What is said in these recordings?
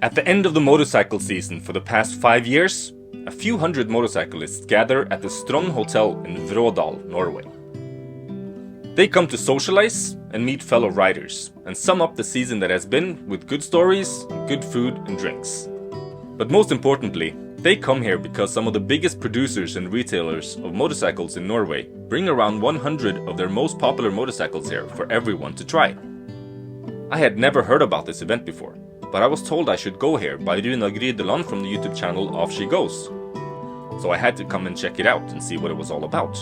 At the end of the motorcycle season for the past 5 years, a few hundred motorcyclists gather at the Straand Hotel in Vrådal, Norway. They come to socialize and meet fellow riders and sum up the season that has been with good stories, good food and drinks. But most importantly, they come here because some of the biggest producers and retailers of motorcycles in Norway bring around 100 of their most popular motorcycles here for everyone to try. I had never heard about this event before, but I was told I should go here by Runa Grydeland from the YouTube channel Off She Goes. So I had to come and check it out and see what it was all about.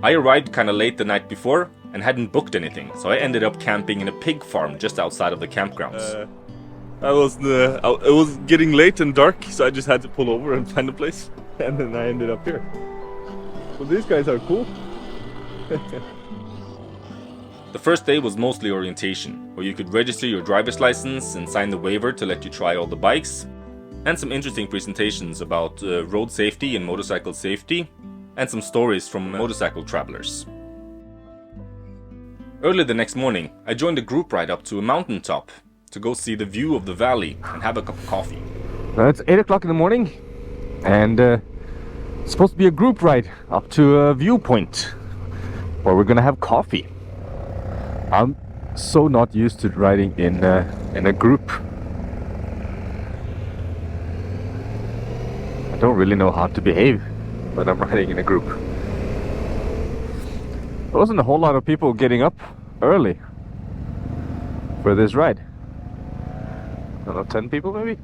I arrived kinda late the night before and hadn't booked anything, so I ended up camping in a pig farm just outside of the campgrounds. It was getting late and dark, so I just had to pull over and find a place, and then I ended up here. Well, these guys are cool. The first day was mostly orientation, where you could register your driver's license and sign the waiver to let you try all the bikes, and some interesting presentations about road safety and motorcycle safety, and some stories from motorcycle travelers. Early the next morning, I joined a group ride up to a mountaintop to go see the view of the valley and have a cup of coffee. It's 8 o'clock in the morning, and it's supposed to be a group ride up to a viewpoint where we're gonna have coffee. I'm so not used to riding in a group. I don't really know how to behave when I'm riding in a group. There wasn't a whole lot of people getting up early for this ride. I don't know, 10 people maybe?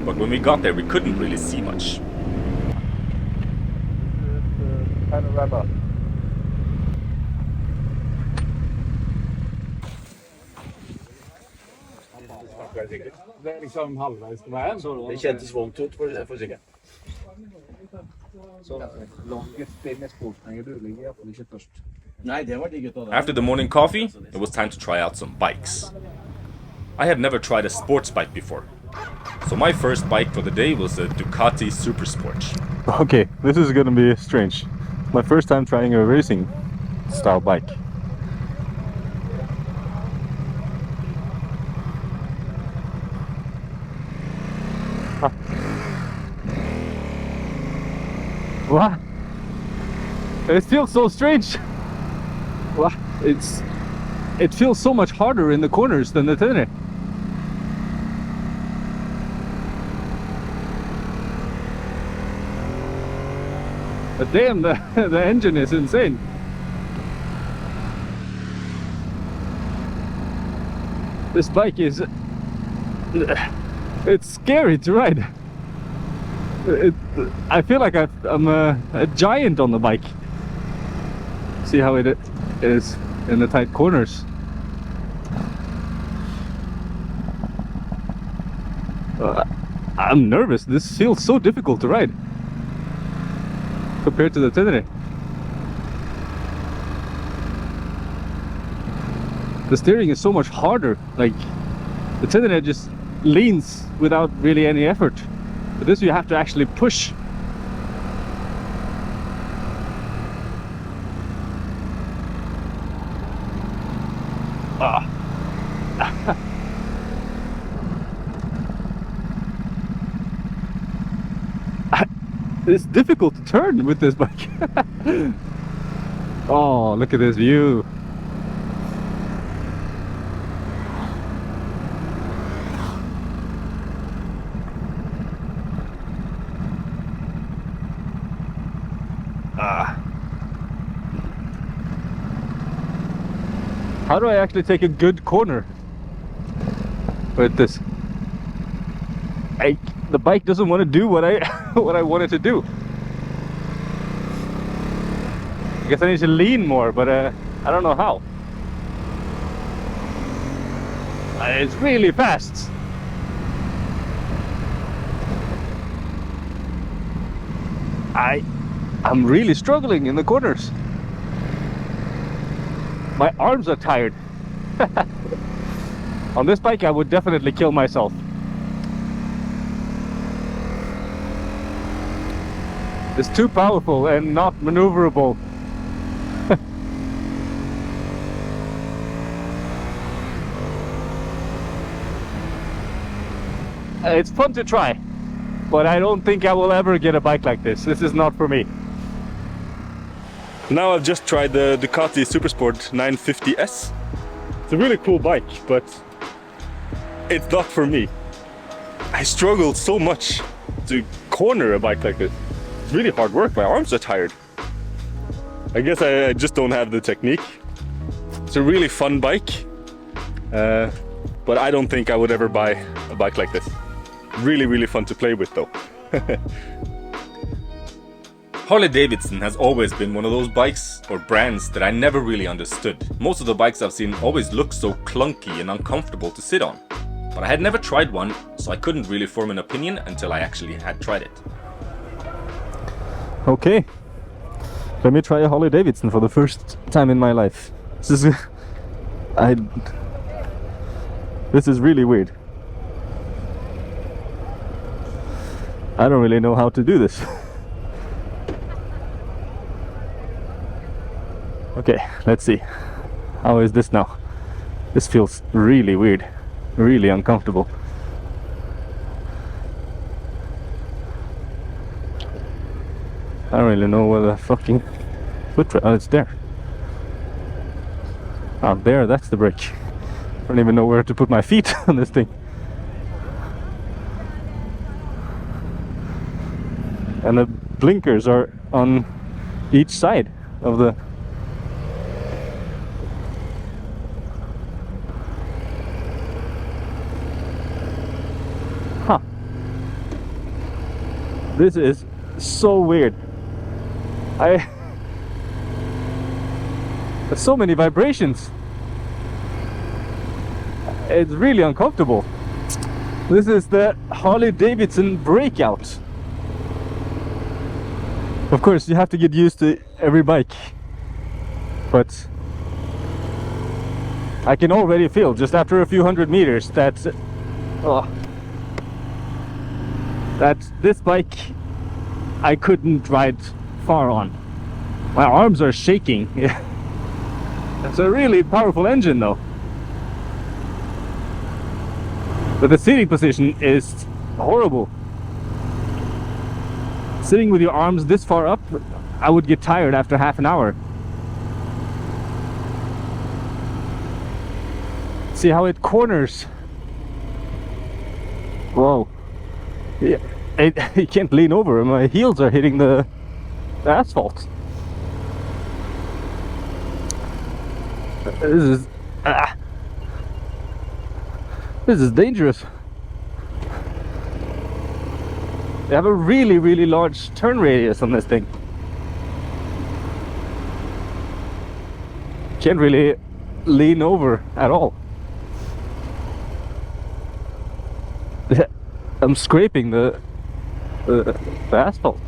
But when we got there, we couldn't really see much. Panorama. Det liksom halvveis på veien. Det kjentes vondt ut for sikkert. Så langt med sportspenger du ligger i hvert fall ikke først. Nei, det var de gutta der. After the morning coffee, it was time to try out some bikes. I had never tried a sports bike before, so my first bike for the day was a Ducati supersport. Okay, this is gonna be strange. My first time trying a racing style bike. Huh. What? It feels so strange. What? It feels so much harder in the corners than the tenere. But damn, the engine is insane. This bike is... It's scary to ride. I feel like I'm a giant on the bike. See how it is in the tight corners. I'm nervous. This feels so difficult to ride compared to the tenere. The steering is so much harder. Like the tenere just leans without really any effort. But this you have to actually push. It's difficult to turn with this bike. Oh, look at this view. How do I actually take a good corner with this? The bike doesn't want to do what I what I want it to do. I guess I need to lean more, but I don't know how. It's really fast. I'm really struggling in the corners. My arms are tired. On this bike I would definitely kill myself. It's too powerful and not maneuverable. It's fun to try, but I don't think I will ever get a bike like this. This is not for me. Now I've just tried the Ducati Supersport 950S. It's a really cool bike, but it's not for me. I struggled so much to corner a bike like this. It's really hard work, my arms are tired. I guess I just don't have the technique. It's a really fun bike, but I don't think I would ever buy a bike like this. Really fun to play with though. Harley Davidson has always been one of those bikes or brands that I never really understood. Most of the bikes I've seen always look so clunky and uncomfortable to sit on. But I had never tried one, so I couldn't really form an opinion until I actually had tried it. Okay, let me try a Harley Davidson for the first time in my life. This is really weird. I don't really know how to do this. Okay, let's see. How is this now? This feels really weird, really uncomfortable. I don't really know where the fucking footrest. Oh, it's there. Oh, there, that's the brake. I don't even know where to put my feet on this thing. And the blinkers are on each side of the... Huh. This is so weird. There's so many vibrations. It's really uncomfortable. This is the Harley Davidson Breakout. Of course, you have to get used to every bike, but I can already feel just after a few hundred meters that this bike I couldn't ride far on. My arms are shaking. It's a really powerful engine though. But the seating position is horrible. Sitting with your arms this far up, I would get tired after half an hour. See how it corners. Whoa. Yeah, I can't lean over. My heels are hitting the asphalt. This is dangerous. They have a really large turn radius on this thing. Can't really lean over at all. I'm scraping the asphalt.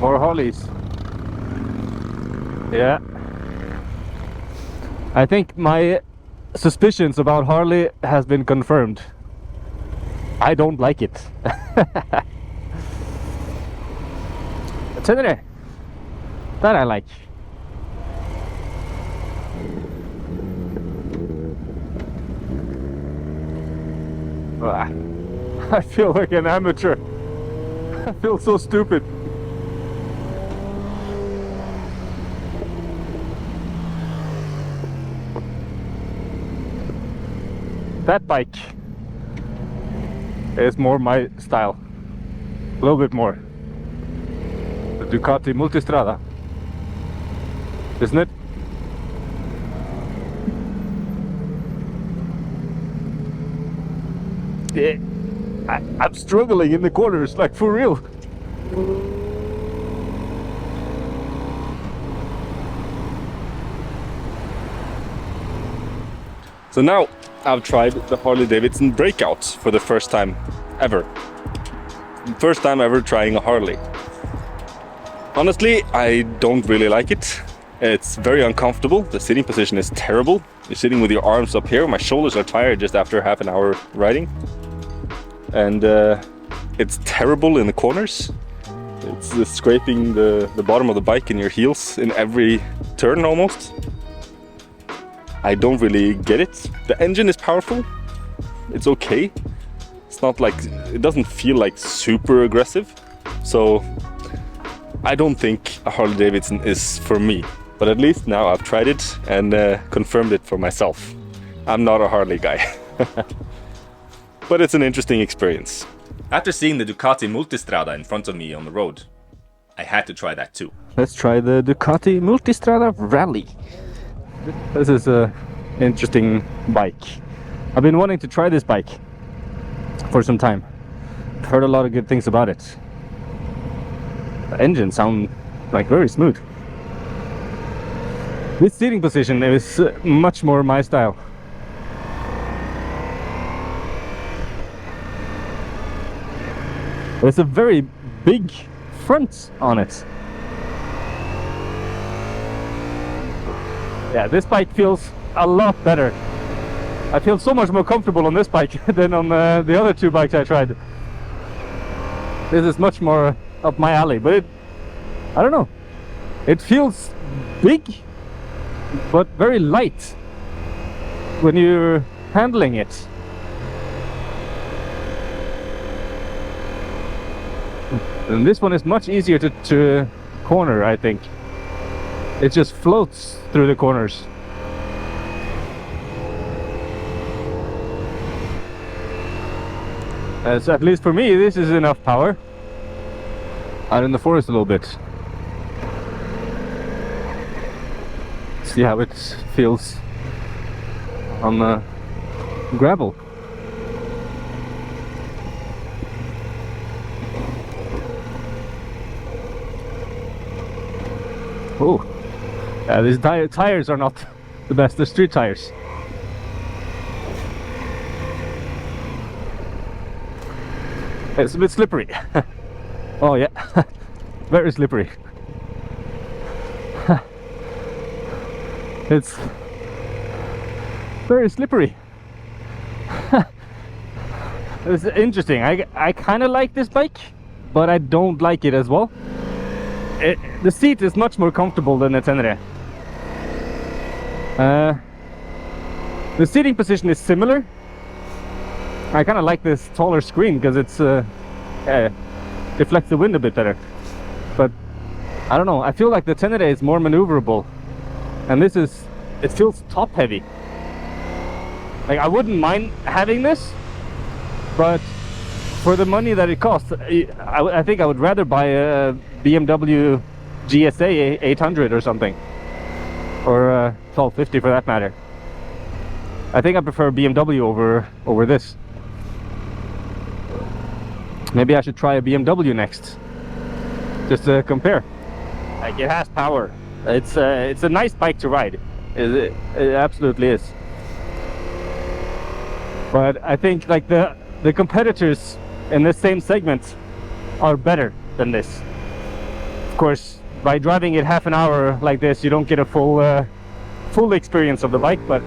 More Harleys. Yeah. I think my suspicions about Harley has been confirmed. I don't like it. That I like. I feel like an amateur. I feel so stupid. That bike is more my style. A little bit more. The Ducati Multistrada. Isn't it? Yeah. I'm struggling in the corners, like for real. So now I've tried the Harley Davidson Breakout for the first time ever. First time ever trying a Harley. Honestly, I don't really like it. It's very uncomfortable. The sitting position is terrible. You're sitting with your arms up here. My shoulders are tired just after half an hour riding. And it's terrible in the corners. It's scraping the bottom of the bike in your heels in every turn almost. I don't really get it. The engine is powerful. It's okay. It's not like, it doesn't feel like super aggressive. So I don't think a Harley Davidson is for me. But at least now I've tried it and confirmed it for myself. I'm not a Harley guy. But it's an interesting experience. After seeing the Ducati Multistrada in front of me on the road, I had to try that too. Let's try the Ducati Multistrada Rally. This is an interesting bike. I've been wanting to try this bike for some time. I've heard a lot of good things about it. The engine sounds like very smooth. This seating position is much more my style. There's a very big front on it. Yeah, this bike feels a lot better. I feel so much more comfortable on this bike than on the other two bikes I tried. This is much more up my alley, but I don't know. It feels big, but very light when you're handling it. And this one is much easier to corner, I think. It just floats through the corners. So at least for me, this is enough power. Out in the forest a little bit. See how it feels on the gravel. Oh, these tires are not the best. They're street tires. It's a bit slippery. Oh yeah, very slippery. It's very slippery. It's interesting. I kind of like this bike, but I don't like it as well. The seat is much more comfortable than the Tenere. The seating position is similar. I kind of like this taller screen because it's deflects the wind a bit better. But I don't know, I feel like the Tenere is more maneuverable, and this is, it feels top heavy. Like, I wouldn't mind having this, but for the money that it costs, I think I would rather buy a BMW GS 800 or something, or 1250 for that matter. I think I prefer BMW over this. Maybe I should try a BMW next, just to compare. Like, it has power. It's a nice bike to ride. It absolutely is. But I think like the competitors in the same segment are better than this. Of course, by driving it half an hour like this, you don't get a full experience of the bike, but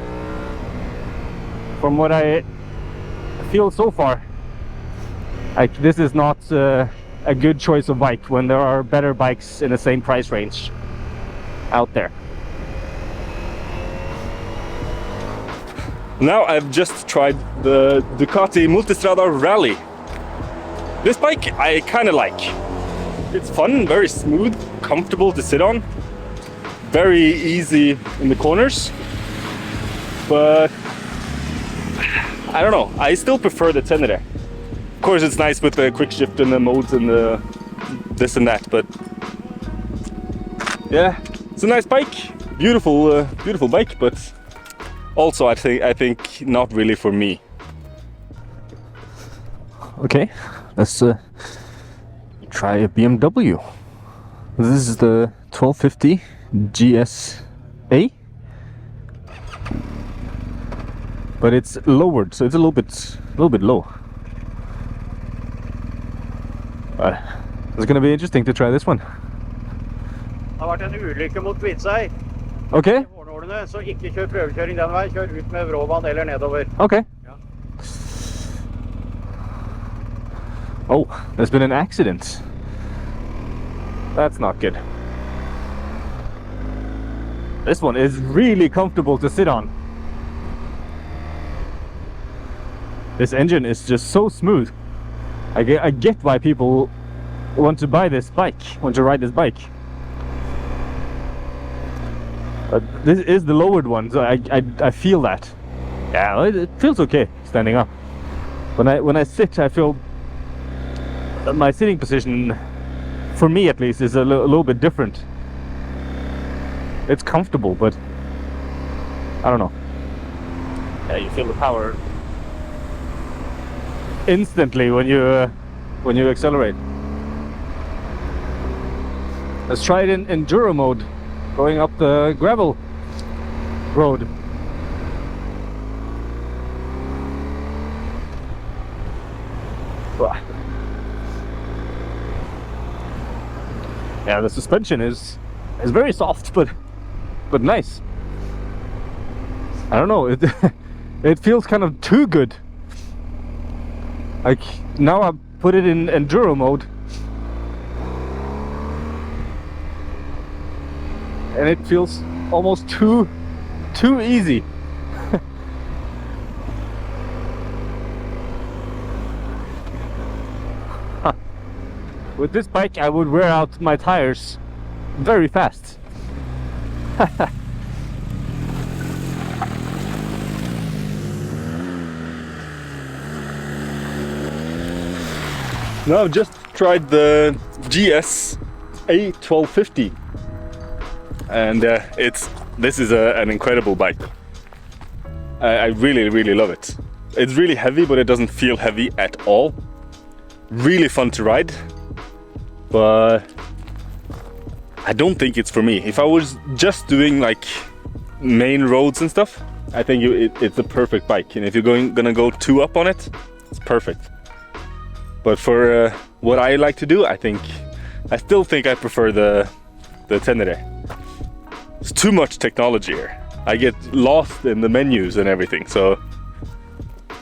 from what I feel so far, like, this is not a good choice of bike when there are better bikes in the same price range out there. Now I've just tried the Ducati Multistrada Rally. This bike I kind of like. It's fun, very smooth, comfortable to sit on, very easy in the corners, but I don't know, I still prefer the Tenere. Of course, it's nice with the quick shift and the modes and the this and that, but yeah, it's a nice bike, beautiful bike, but also I think not really for me. Okay, let's try a BMW. This is the 1250 GSA, but it's lowered, so it's a little bit low. But it's gonna be interesting to try this one. Det har vært en ulykke mot Kvitsøy. Okay. I morgenårene, så ikke kjør prøvekjøring den veien, kjør ut med Vrådal eller nedover. Okay. Ja. Oh, there's been an accident. That's not good. This one is really comfortable to sit on. This engine is just so smooth. I get why people want to buy this bike, want to ride this bike. But this is the lowered one, so I feel that. Yeah, it feels okay standing up. When I sit, I feel my sitting position, for me at least, is a little bit different. It's comfortable, but I don't know. Yeah, you feel the power instantly when you accelerate. Let's try it in enduro mode, going up the gravel road. Yeah, the suspension is very soft, but nice. I don't know, it feels kind of too good. Like, now I put it in enduro mode, and it feels almost too easy. With this bike, I would wear out my tires very fast. Now I've just tried the GS A1250, and this is an incredible bike. I really love it. It's really heavy, but it doesn't feel heavy at all. Really fun to ride, but I don't think it's for me. If I was just doing like main roads and stuff, I think it's a perfect bike, and if you're gonna go 2 up on it, it's perfect. But for what I like to do, I still think I prefer the Tenere. It's too much technology here. I get lost in the menus and everything. So,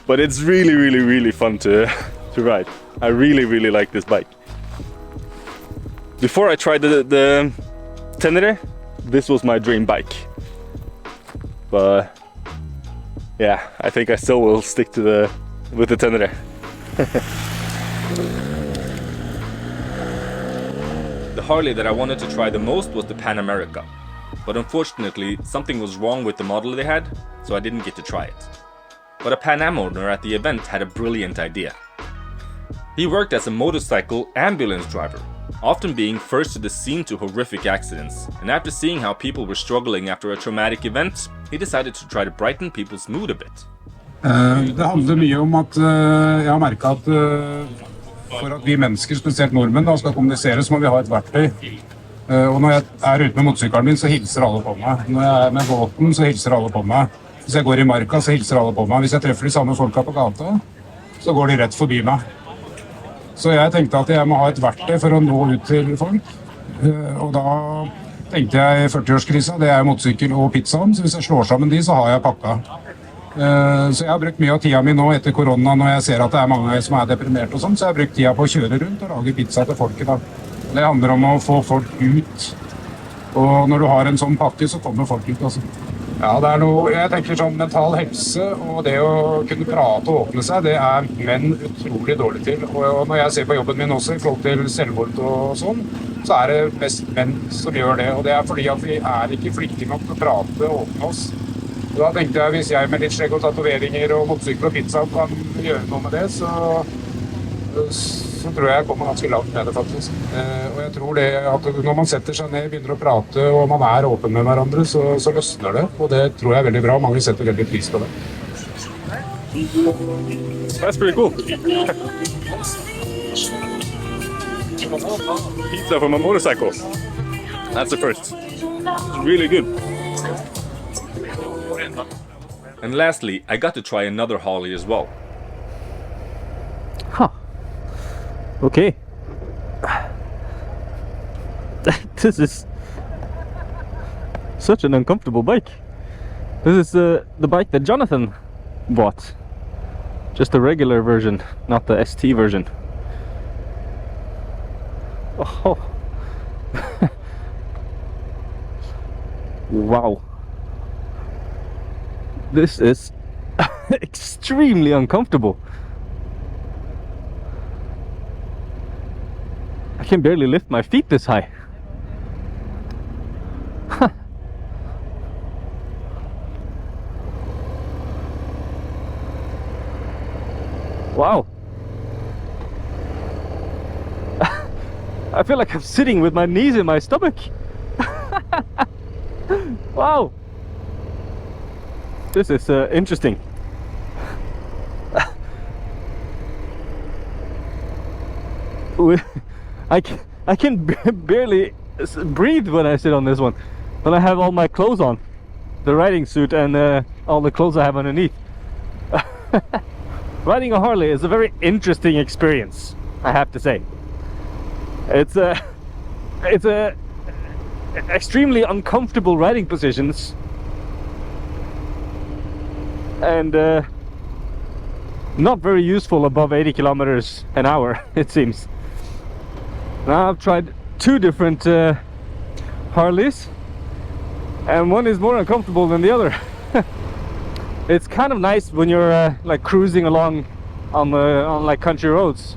but it's really fun to ride. I really like this bike. Before I tried the Tenere, this was my dream bike. But yeah, I think I still will stick to with the Tenere. The Harley that I wanted to try the most was the Pan America, but unfortunately something was wrong with the model they had, so I didn't get to try it. But a Pan Am owner at the event had a brilliant idea. He worked as a motorcycle ambulance driver, often being first to the scene to horrific accidents, and after seeing how people were struggling after a traumatic event, he decided to try to brighten people's mood a bit. Det handler mye om at jeg har merket at for at vi mennesker, spesielt nordmenn, da, skal kommunisere, så må vi ha et verktøy. Og når jeg er ute med motorsykkelen min, så hilser alle på meg. Når jeg er med båten, så hilser alle på meg. Hvis jeg går i marka, så hilser alle på meg. Hvis jeg treffer de samme folka på gata, så går de rett forbi meg. Så jeg tenkte at jeg må ha et verktøy for å nå ut til folk. Og da tenkte jeg 40-årskrisa, det er motorsykkel og pizzaen, så hvis jeg slår sammen de, så har jeg pakka. Så jeg har brukt mye av tida mi nå etter korona, når jeg ser at det er mange som er deprimert og sånn, så jeg har brukt tida på å kjøre rundt og lage pizza til folket da. Det handler om å få folk ut, og når du har en sånn pakke, så kommer folk ut altså. Ja, det er noe, jeg tenker sånn mental helse, og det å kunne prate og åpne seg, det er menn utrolig dårlig til. Og når jeg ser på jobben min også, i forhold til selvmord og sånn, så er det mest menn som gjør det. Og det er fordi at vi er ikke flinke nok til å prate og åpne oss. Og da tenkte jeg, hvis jeg med litt skjegg og tatoveringer og motorsykkel og pizza kan gjøre noe med det, så tror jeg kommer ganske langt med det faktisk. Og jeg tror det at når man setter seg ned, begynner å prate og man er åpen med hverandre, så løsner det. Og det tror jeg er veldig bra. Mange setter veldig pris på det. That's pretty cool. Pizza from a motorcycle. That's the first. It's really good. And lastly, I got to try another Harley as well. Huh. Okay. This is such an uncomfortable bike. This is the bike that Jonathan bought. Just the regular version, not the ST version. Oh. Wow. This is extremely uncomfortable. I can barely lift my feet this high. Wow. I feel like I'm sitting with my knees in my stomach. Wow. This is interesting. I can barely breathe when I sit on this one. When I have all my clothes on. The riding suit and all the clothes I have underneath. Riding a Harley is a very interesting experience, I have to say. It's a extremely uncomfortable riding positions, and not very useful above 80 kilometers an hour, it seems. Now I've tried 2 different Harleys, and one is more uncomfortable than the other. It's kind of nice when you're like cruising along on like country roads,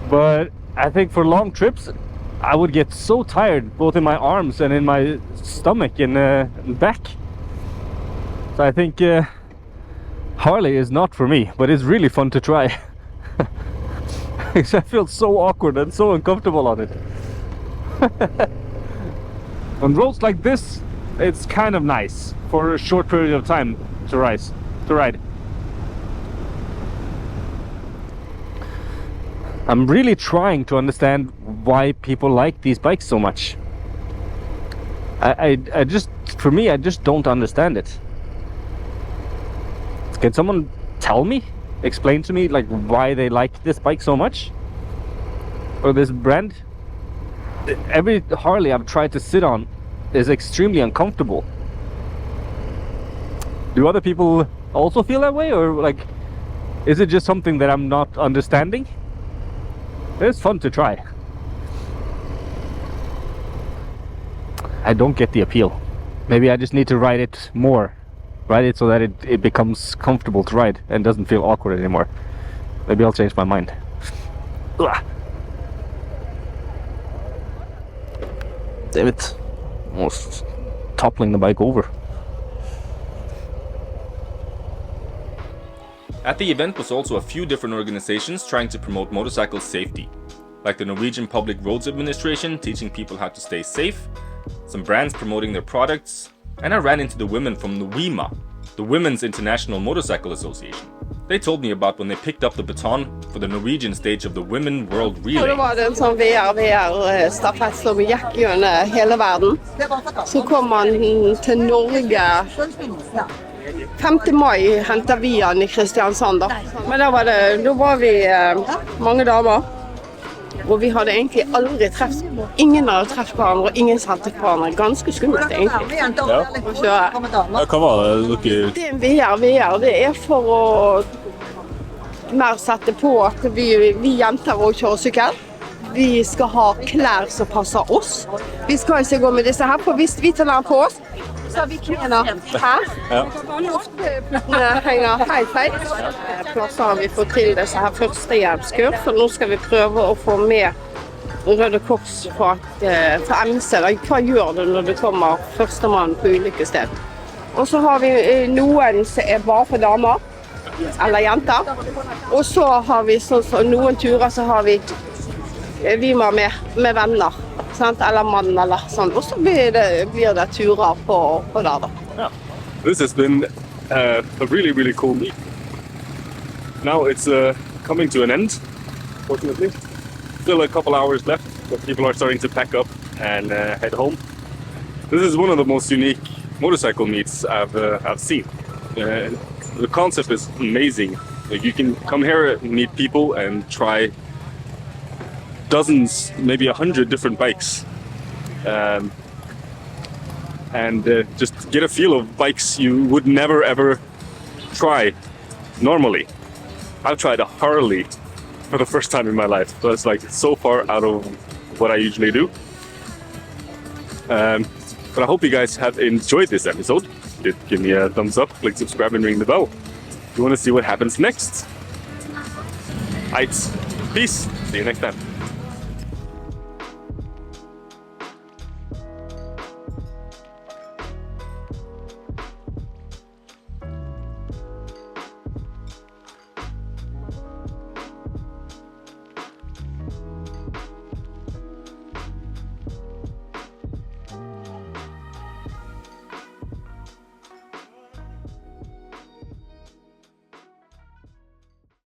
but I think for long trips I would get so tired both in my arms and in my stomach and back. So I think Harley is not for me, but it's really fun to try. I feel so awkward and so uncomfortable on it. On roads like this, it's kind of nice for a short period of time to ride. I'm really trying to understand why people like these bikes so much. I just, for me, I just don't understand it. Can someone tell me, explain to me, like, why they like this bike so much? Or this brand? Every Harley I've tried to sit on is extremely uncomfortable. Do other people also feel that way, or like, is it just something that I'm not understanding? It's fun to try. I don't get the appeal. Maybe I just need to ride it more. Ride it so that it becomes comfortable to ride and doesn't feel awkward anymore. Maybe I'll change my mind. Ugh. Damn it. Almost toppling the bike over. At the event was also a few different organizations trying to promote motorcycle safety, like the Norwegian Public Roads Administration teaching people how to stay safe, some brands promoting their products, and I ran into the women from the WIMA, the Women's International Motorcycle Association. They told me about when they picked up the baton for the Norwegian stage of the Women World Relay. Det var en sånn VR-stafett som gikk gjennom hele verden. Så kom man til Norge 5. mai hentet vi han i Kristiansand da. Men da var vi mange damer. Og vi hadde egentlig aldri treffet, ingen hadde treffet hverandre, og ingen satte hverandre. Ganske skummelt egentlig. Ja. Hva var det dere? Det en VR, det for å mer sette på at vi jenter og kjører sykkel. Vi skal ha klær som passer oss. Vi skal ikke gå med disse her, for hvis vi tar den på oss, så har vi knæene her. Luftene henger helt feil. Plasser har vi fått til disse her førstehjelpskurs, så nå skal vi prøve å få med Røde Kors for MC. Hva gjør du når du kommer førstemann på ulykkessted? Og så har vi noen som bare for damer, eller jenter. Og så har vi noen turer så har vi må med venner. Sant? Eller mann eller sånn. Og så blir det turer på der da. Yeah. This has been a really, really cool meet. Now it's coming to an end, fortunately. Still a couple hours left, but people are starting to pack up and head home. This is one of the most unique motorcycle meets I've seen. The concept is amazing. Like, you can come here and meet people and try dozens, maybe 100 different bikes, and just get a feel of bikes you would never ever try normally. I've tried a Harley for the first time in my life, so it's like so far out of what I usually do. But I hope you guys have enjoyed this episode. Give me a thumbs up, click subscribe and ring the bell. you want to see what happens next. Right. Peace. See you next time.